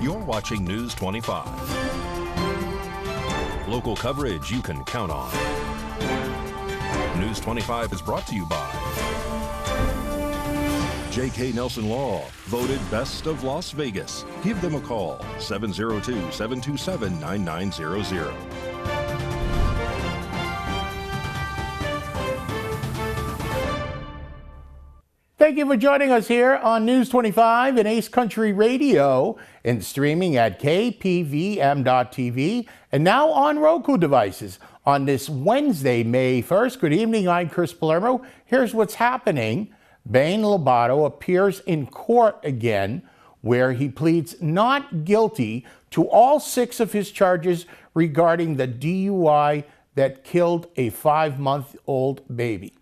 You're watching News 25. Local coverage you can count on. News 25 is brought to you by J.K. Nelson Law, voted Best of Las Vegas. Give them a call, 702-727-9900. Thank you for joining us here on News 25 and Ace Country Radio and streaming at KPVM.tv and now on Roku devices on this Wednesday, May 1st. Good evening, I'm Chris Palermo. Here's what's happening. Bain Lobato appears in court again where he pleads not guilty to all 6 of his charges regarding the DUI that killed a 5-month-old baby.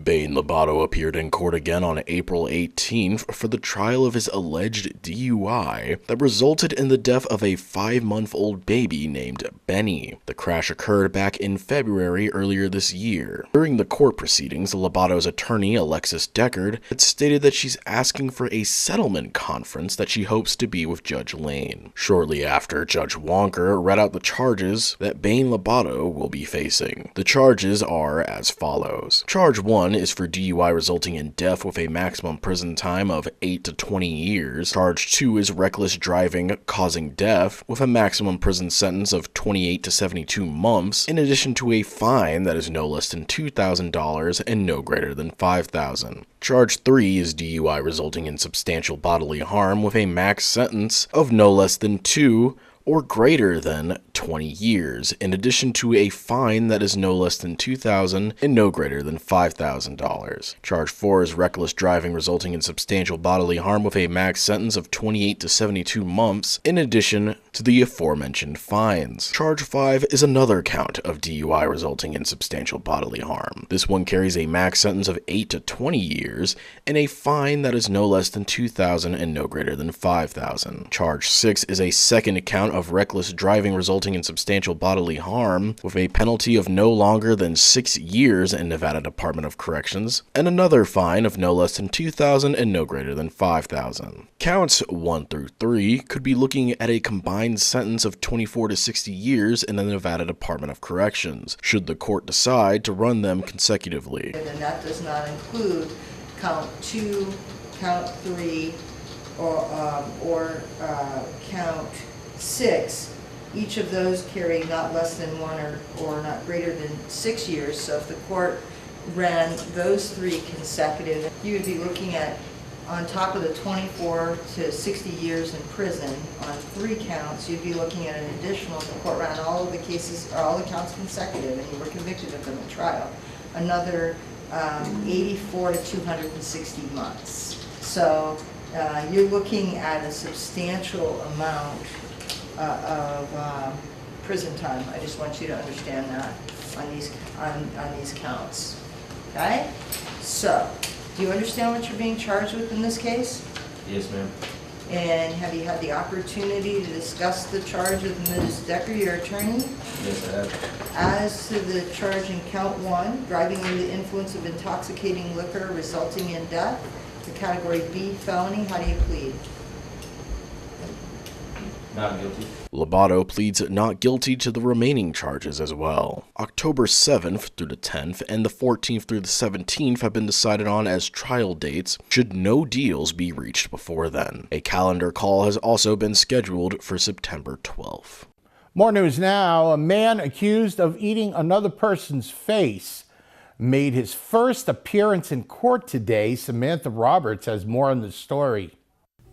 Bain Lobato appeared in court again on April 18th for the trial of his alleged DUI that resulted in the death of a 5-month-old baby named Benny. The crash occurred back in February earlier this year. During the court proceedings, Lobato's attorney, Alexis Deckard, had stated that she's asking for a settlement conference that she hopes to be with Judge Lane. Shortly after, Judge Wonker read out the charges that Bain Lobato will be facing. The charges are as follows. Charge 1 is for DUI resulting in death with a maximum prison time of 8 to 20 years. Charge 2 is reckless driving causing death with a maximum prison sentence of 28 to 72 months, in addition to a fine that is no less than $2,000 and no greater than $5,000. Charge 3 is DUI resulting in substantial bodily harm with a max sentence of no less than 2 or greater than 20 years, in addition to a fine that is no less than $2,000 and no greater than $5,000. Charge 4 is reckless driving resulting in substantial bodily harm with a max sentence of 28 to 72 months, in addition to the aforementioned fines. Charge 5 is another count of DUI resulting in substantial bodily harm. This one carries a max sentence of 8 to 20 years and a fine that is no less than $2,000 and no greater than $5,000. Charge 6 is a second count of reckless driving resulting in substantial bodily harm with a penalty of no longer than 6 years in Nevada Department of Corrections and another fine of no less than $2,000 and no greater than $5,000. Counts 1 through 3 could be looking at a combined sentence of 24 to 60 years in the Nevada Department of Corrections, should the court decide to run them consecutively. And that does not include count 2, count 3, or count 6. Each of those carry not less than 1 or not greater than 6 years. So if the court ran those 3 consecutive, you would be looking at, on top of the 24 to 60 years in prison on 3 counts, you'd be looking at an additional, if the court ran all of the cases, or all the counts consecutive, and you were convicted of them in trial, another 84 to 260 months. So you're looking at a substantial amount of prison time. I just want you to understand that on these counts. Okay? So, do you understand what you're being charged with in this case? Yes, ma'am. And have you had the opportunity to discuss the charge with Ms. Decker, your attorney? Yes, I have. As to the charge in count 1, driving under the influence of intoxicating liquor resulting in death, the category B felony, how do you plead? Not guilty. Lobato pleads not guilty to the remaining charges as well. October 7th through the 10th and the 14th through the 17th have been decided on as trial dates should no deals be reached before then. A calendar call has also been scheduled for September 12th. More news now. A man accused of eating another person's face made his first appearance in court today. Samantha Roberts has more on the story.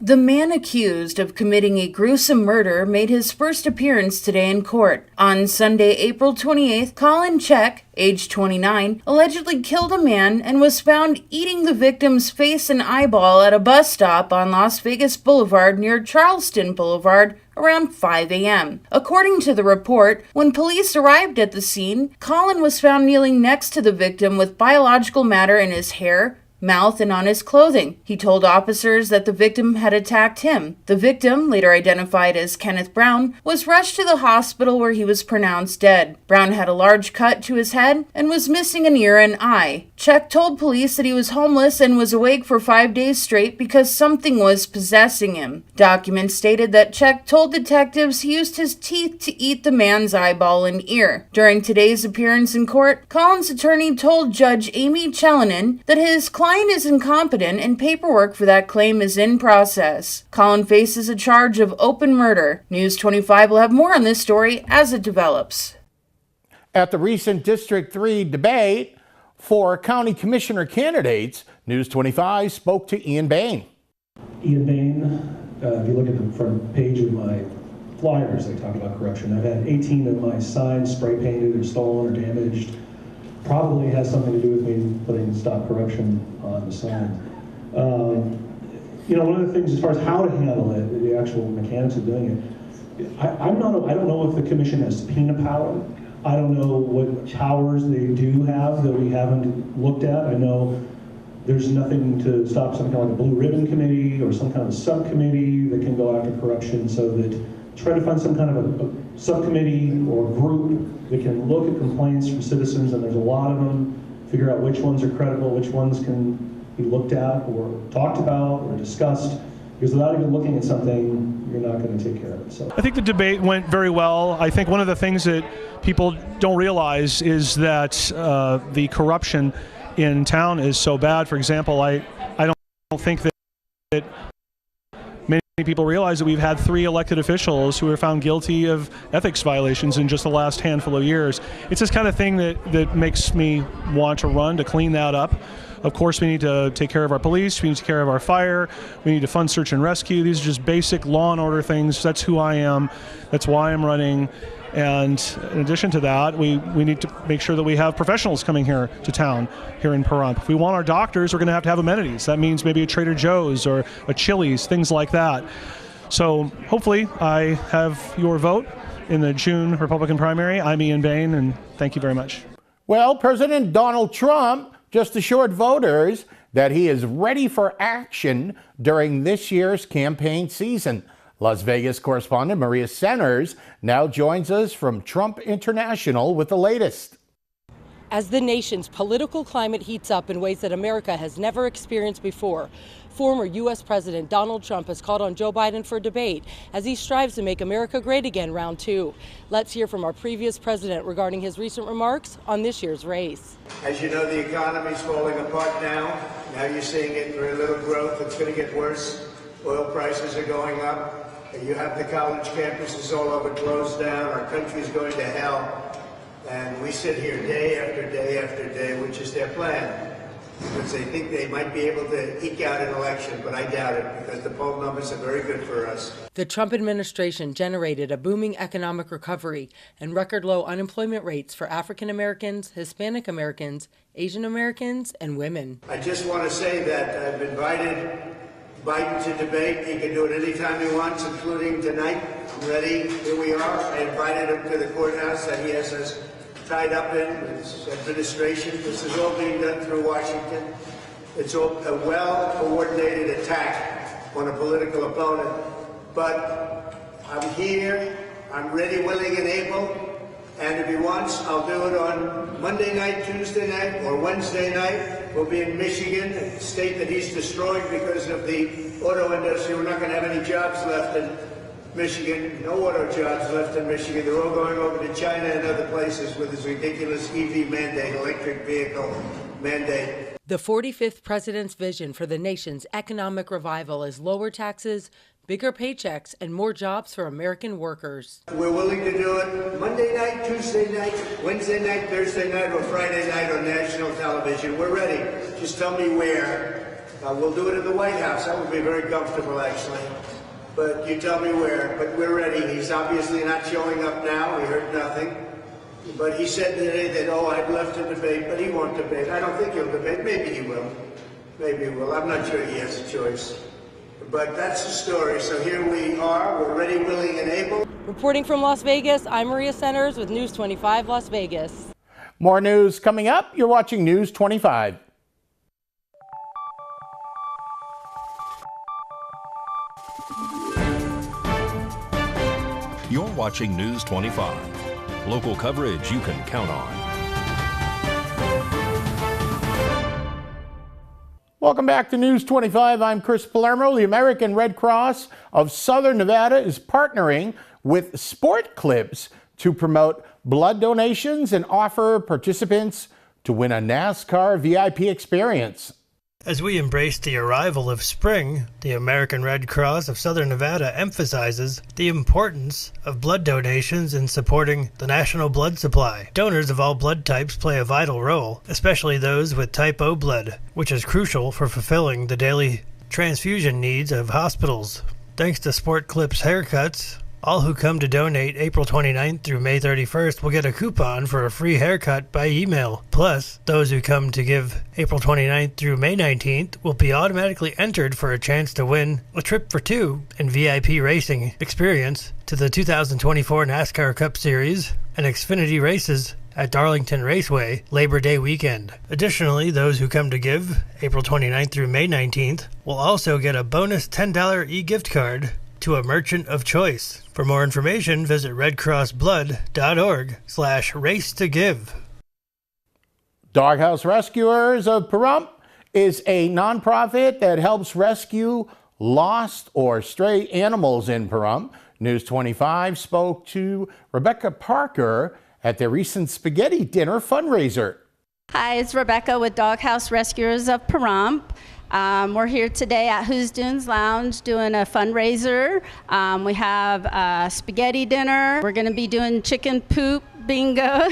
The man accused of committing a gruesome murder made his first appearance today in court. On Sunday, April 28th, Colin Check, age 29, allegedly killed a man and was found eating the victim's face and eyeball at a bus stop on Las Vegas Boulevard near Charleston Boulevard around 5 a.m. According to the report, when police arrived at the scene, Colin was found kneeling next to the victim with biological matter in his hair, mouth, and on his clothing. He told officers that the victim had attacked him. The victim, later identified as Kenneth Brown, was rushed to the hospital where he was pronounced dead. Brown had a large cut to his head and was missing an ear and eye. Chuck told police that he was homeless and was awake for 5 days straight because something was possessing him. Documents stated that Chuck told detectives he used his teeth to eat the man's eyeball and ear. During today's appearance in court, Colin's attorney told Judge Amy Chellinan that his client is incompetent and paperwork for that claim is in process. Colin faces a charge of open murder. News 25 will have more on this story as it develops. At the recent District 3 debate for county commissioner candidates, News 25 spoke to Ian Bain. Ian Bain, if you look at the front page of my flyers, they talk about corruption. I've had 18 of my signs spray painted or stolen or damaged. Probably has something to do with me putting "Stop Corruption" on the sign. One of the things as far as how to handle it, the actual mechanics of doing it, I don't know if the commission has subpoena power. I don't know what powers they do have that we haven't looked at. I know there's nothing to stop some kind of like a blue ribbon committee or some kind of subcommittee that can go after corruption, so that try to find some kind of a subcommittee or group that can look at complaints from citizens, and there's a lot of them, figure out which ones are credible, which ones can be looked at or talked about or discussed. Because without even looking at something, you're not going to take care of it. So I think the debate went very well. I think one of the things that people don't realize is that the corruption in town is so bad. For example, I don't think that many people realize that we've had 3 elected officials who were found guilty of ethics violations in just the last handful of years. It's this kind of thing that makes me want to run to clean that up. Of course, we need to take care of our police, we need to take care of our fire, we need to fund search and rescue. These are just basic law and order things. That's who I am. That's why I'm running. And in addition to that, we need to make sure that we have professionals coming here to town, here in Pahrump. If we want our doctors, we're going to have amenities. That means maybe a Trader Joe's or a Chili's, things like that. So hopefully I have your vote in the June Republican primary. I'm Ian Bain, and thank you very much. Well, President Donald Trump just assured voters that he is ready for action during this year's campaign season. Las Vegas correspondent Maria Centers now joins us from Trump International with the latest. As the nation's political climate heats up in ways that America has never experienced before, former U.S. President Donald Trump has called on Joe Biden for debate as he strives to make America great again round 2. Let's hear from our previous president regarding his recent remarks on this year's race. As you know, the economy's falling apart now. Now you're seeing it, very little growth. It's going to get worse. Oil prices are going up. You have the college campuses all over closed down. Our country's going to hell. And we sit here day after day after day, which is their plan. Because they think they might be able to eke out an election, but I doubt it, because the poll numbers are very good for us. The Trump administration generated a booming economic recovery and record low unemployment rates for African Americans, Hispanic Americans, Asian Americans, and women. I just want to say that I've invited Biden to debate. He can do it anytime he wants, including tonight. I'm ready. Here we are. I invited him to the courthouse that he has us tied up in with his administration. This is all being done through Washington. It's all a well-coordinated attack on a political opponent. But I'm here. I'm ready, willing, and able. And if he wants, I'll do it on Monday night, Tuesday night, or Wednesday night. We'll be in Michigan, a state that he's destroyed because of the auto industry. We're not going to have any jobs left in Michigan. No auto jobs left in Michigan. They're all going over to China and other places with this ridiculous EV mandate, electric vehicle mandate. The 45th president's vision for the nation's economic revival is lower taxes, bigger paychecks, and more jobs for American workers. We're willing to do it Monday night, Tuesday night, Wednesday night, Thursday night, or Friday night on national television. We're ready. Just tell me where. We'll do it in the White House. That would be very comfortable, actually. But you tell me where. But we're ready. He's obviously not showing up now. We heard nothing. But he said today that, I'd love to debate, but he won't debate. I don't think he'll debate. Maybe he will. Maybe he will. I'm not sure he has a choice. But that's the story. So here we are. We're ready, willing, and able. Reporting from Las Vegas, I'm Maria Centers with News 25 Las Vegas. More news coming up. You're watching News 25. You're watching News 25. Local coverage you can count on. Welcome back to News 25. I'm Chris Palermo. The American Red Cross of Southern Nevada is partnering with Sport Clips to promote blood donations and offer participants to win a NASCAR VIP experience. As we embrace the arrival of spring, the American Red Cross of Southern Nevada emphasizes the importance of blood donations in supporting the national blood supply. Donors of all blood types play a vital role, especially those with type O blood, which is crucial for fulfilling the daily transfusion needs of hospitals. Thanks to Sport Clips haircuts, all who come to donate April 29th through May 31st will get a coupon for a free haircut by email. Plus, those who come to give April 29th through May 19th will be automatically entered for a chance to win a trip for two and VIP racing experience to the 2024 NASCAR Cup Series and Xfinity races at Darlington Raceway Labor Day weekend. Additionally, those who come to give April 29th through May 19th will also get a bonus $10 e-gift card to a merchant of choice. For more information, visit redcrossblood.org/race-to-give. Doghouse Rescuers of Pahrump is a nonprofit that helps rescue lost or stray animals in Pahrump. News 25 spoke to Rebecca Parker at their recent spaghetti dinner fundraiser. Hi, it's Rebecca with Doghouse Rescuers of Pahrump. We're here today at Who's Dunes Lounge doing a fundraiser. We have a spaghetti dinner. We're going to be doing chicken poop bingo.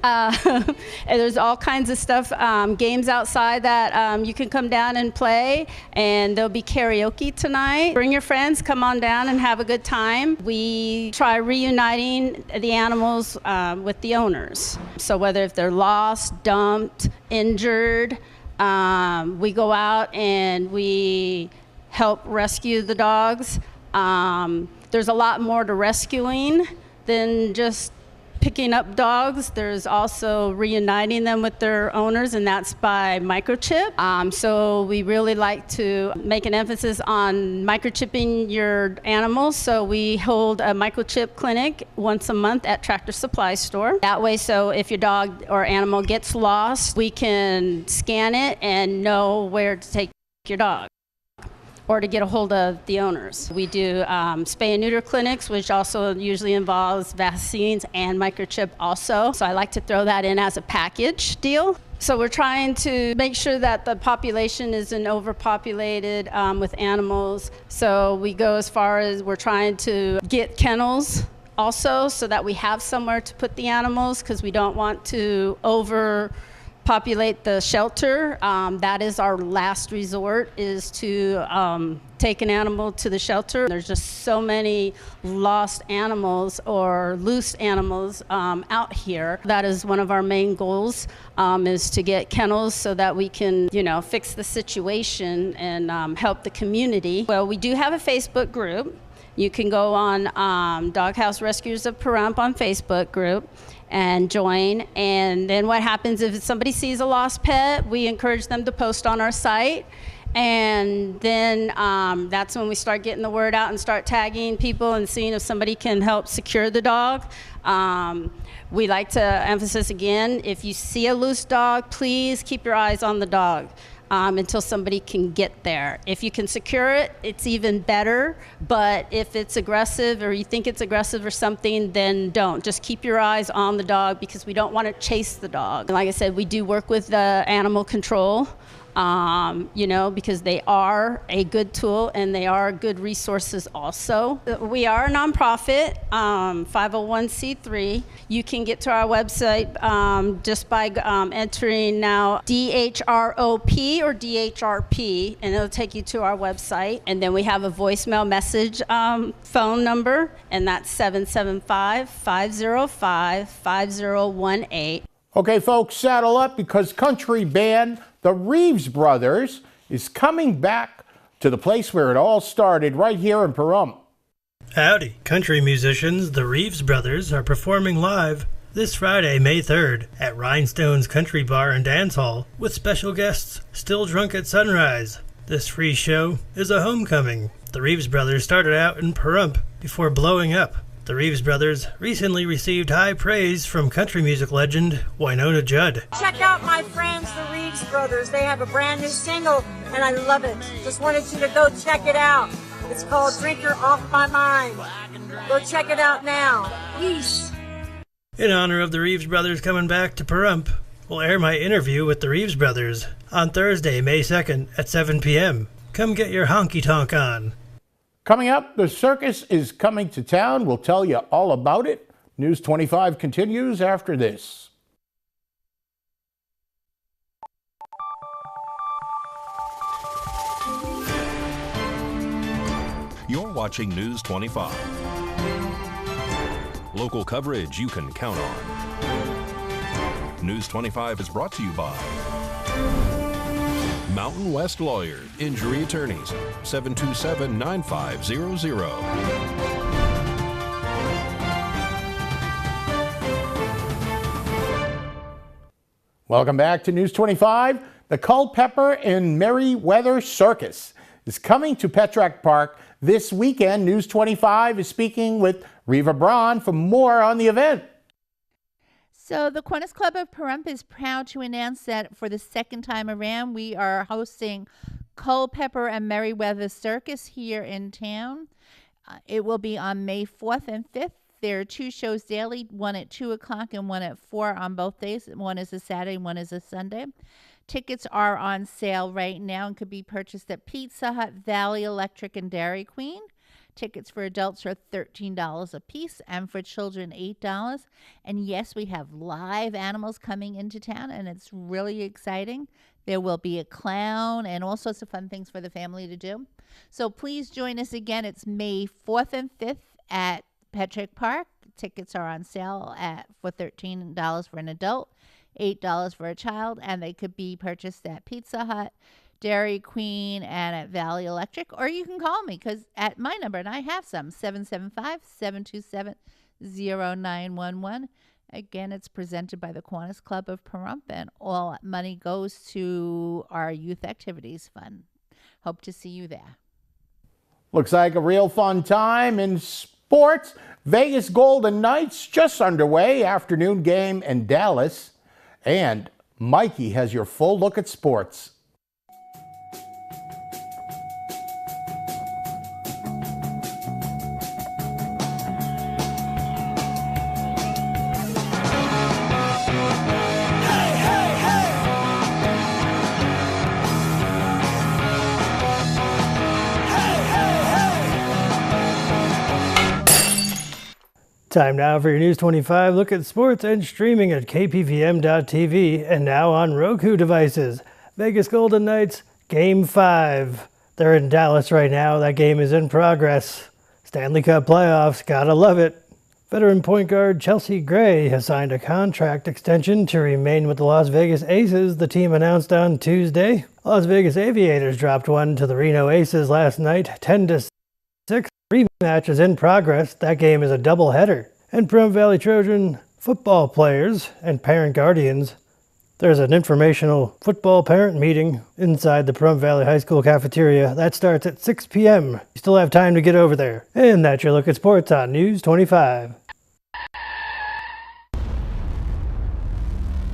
And there's all kinds of stuff, games outside that you can come down and play. And there'll be karaoke tonight. Bring your friends, come on down and have a good time. We try reuniting the animals with the owners. So whether if they're lost, dumped, injured, we go out and we help rescue the dogs. There's a lot more to rescuing than just picking up dogs. There's also reuniting them with their owners, and that's by microchip. So we really like to make an emphasis on microchipping your animals. So we hold a microchip clinic once a month at Tractor Supply Store. That way, so if your dog or animal gets lost, we can scan it and know where to take your dog, or to get a hold of the owners. We do spay and neuter clinics, which also usually involves vaccines and microchip also. So I like to throw that in as a package deal. So we're trying to make sure that the population isn't overpopulated with animals. So we go as far as we're trying to get kennels also, so that we have somewhere to put the animals, because we don't want to overpopulate the shelter. That is our last resort, is to take an animal to the shelter. There's just so many lost animals or loose animals out here. That is one of our main goals, is to get kennels so that we can, fix the situation and help the community. Well, we do have a Facebook group. You can go on Doghouse Rescuers of Pahrump on Facebook group and join. And then what happens if somebody sees a lost pet, we encourage them to post on our site. And then that's when we start getting the word out and start tagging people and seeing if somebody can help secure the dog. We like to emphasize again, if you see a loose dog, please keep your eyes on the dog until somebody can get there. If you can secure it, it's even better. But if it's aggressive, or you think it's aggressive or something, then don't. Just keep your eyes on the dog, because we don't want to chase the dog. And like I said, we do work with animal control. Because they are a good tool and they are good resources also. We are a nonprofit, 501c3. You can get to our website just by entering now DHROP or DHRP, and it'll take you to our website. And then we have a voicemail message phone number, and that's 775-505-5018. Okay, folks, saddle up, because country band the Reeves Brothers is coming back to the place where it all started, right here in Pahrump. Howdy. Country musicians, the Reeves Brothers, are performing live this Friday, May 3rd, at Rhinestone's Country Bar and Dance Hall, with special guests Still Drunk at Sunrise, This free show is a homecoming. The Reeves brothers started out in Pahrump before blowing up. The Reeves brothers recently received high praise from country music legend Wynonna Judd. Check out my friends, the Reeves brothers. They have a brand new single, and I love it. Just wanted you to go check it out. It's called Drinker Off My Mind. Go check it out now. Peace. In honor of the Reeves brothers coming back to Pahrump, we'll air my interview with the Reeves brothers on Thursday, May 2nd at 7 p.m. Come get your honky-tonk on. Coming up, the circus is coming to town. We'll tell you all about it. News 25 continues after this. You're watching News 25. Local coverage you can count on. News 25 is brought to you by Mountain West Lawyers, Injury Attorneys, 727-9500. Welcome back to News 25. The Culpeper and Merryweather Circus is coming to Petrack Park this weekend. News 25 is speaking with Reva Braun for more on the event. So the Kiwanis Club of Pahrump is proud to announce that for the second time around, we are hosting Culpeper and Merryweather Circus here in town. It will be on May 4th and 5th. There are 2 shows daily, one at 2 o'clock and one at 4 on both days. One is a Saturday, one is a Sunday. Tickets are on sale right now and could be purchased at Pizza Hut, Valley Electric, and Dairy Queen. Tickets for adults are $13 a piece and for children $8. And yes, we have live animals coming into town and it's really exciting. There will be a clown and all sorts of fun things for the family to do. So please join us again. It's May 4th and 5th at Petrack Park. Tickets are on sale for $13 for an adult, $8 for a child, and they could be purchased at Pizza Hut, Dairy Queen, and at Valley Electric, or you can call me because at my number, and I have some, 775-727-0911. Again, it's presented by the Kiwanis Club of Pahrump, and all money goes to our Youth Activities Fund. Hope to see you there. Looks like a real fun time in sports. Vegas Golden Knights just underway, afternoon game in Dallas. And Mikey has your full look at sports. Time now for your News 25 look at sports and streaming at KPVM.tv and now on Roku devices. Vegas Golden Knights, Game 5. They're in Dallas right now. That game is in progress. Stanley Cup playoffs, gotta love it. Veteran point guard Chelsea Gray has signed a contract extension to remain with the Las Vegas Aces, the team announced on Tuesday. Las Vegas Aviators dropped one to the Reno Aces last night, 10-6. Rematch is in progress. That game is a doubleheader. And Pahrump Valley Trojan football players and parent guardians, there's an informational football parent meeting inside the Pahrump Valley High School cafeteria. That starts at 6 p.m. You still have time to get over there. And that's your look at sports on News 25.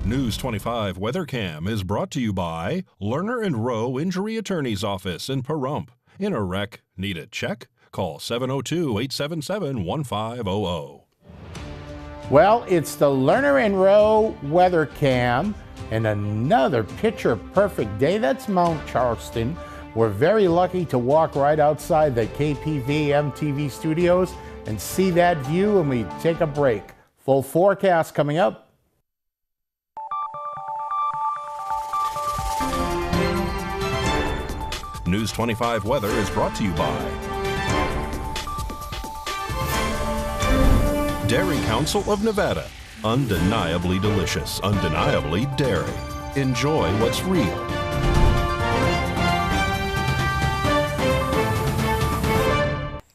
News 25 Weather Cam is brought to you by Lerner and Rowe Injury Attorney's Office in Pahrump. In a wreck, need a check? Call 702-877-1500. Well, it's the Lerner and Rowe Weather Cam and another picture-perfect day. That's Mount Charleston. We're very lucky to walk right outside the KPVM TV studios and see that view, and we take a break. Full forecast coming up. News 25 weather is brought to you by Dairy Council of Nevada. Undeniably delicious, undeniably dairy. Enjoy what's real.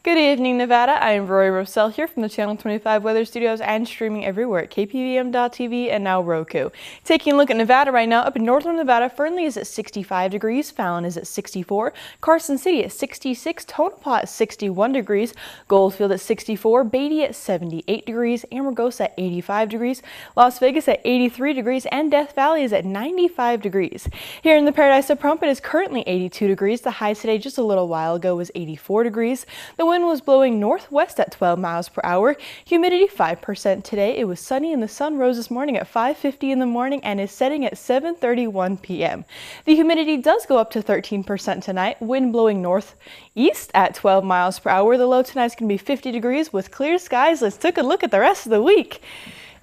Good Good evening, Nevada. I am Rory Rossell here from the Channel 25 Weather Studios and streaming everywhere at KPVM.tv and now Roku. Taking a look at Nevada right now, up in northern Nevada, Fernley is at 65 degrees, Fallon is at 64, Carson City at 66, Tonopah at 61 degrees, Goldfield at 64, Beatty at 78 degrees, Amargosa at 85 degrees, Las Vegas at 83 degrees, and Death Valley is at 95 degrees. Here in the Paradise of Pahrump, it is currently 82 degrees. The high today just a little while ago was 84 degrees. The wind was blowing northwest at 12 miles per hour. Humidity 5% today. It was sunny and the sun rose this morning at 5:50 in the morning and is setting at 7:31 p.m. The humidity does go up to 13% tonight. Wind blowing northeast at 12 miles per hour. The low tonight is going to be 50 degrees with clear skies. Let's take a look at the rest of the week.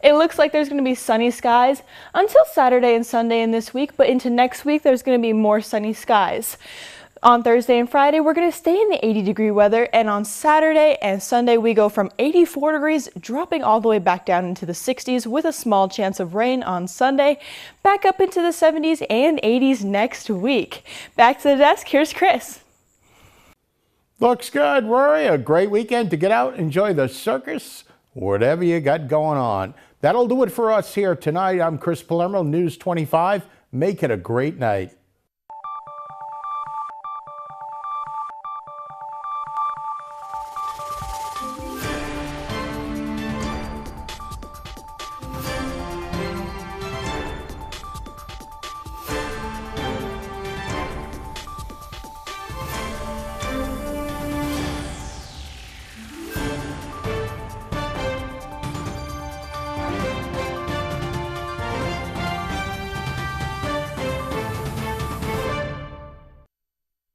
It looks like there's going to be sunny skies until Saturday and Sunday in this week, but into next week there's going to be more sunny skies. On Thursday and Friday, we're going to stay in the 80-degree weather, and on Saturday and Sunday, we go from 84 degrees, dropping all the way back down into the 60s with a small chance of rain on Sunday, back up into the 70s and 80s next week. Back to the desk, here's Chris. Looks good, Rory. A great weekend to get out, enjoy the circus, whatever you got going on. That'll do it for us here tonight. I'm Chris Palermo, News 25. Make it a great night.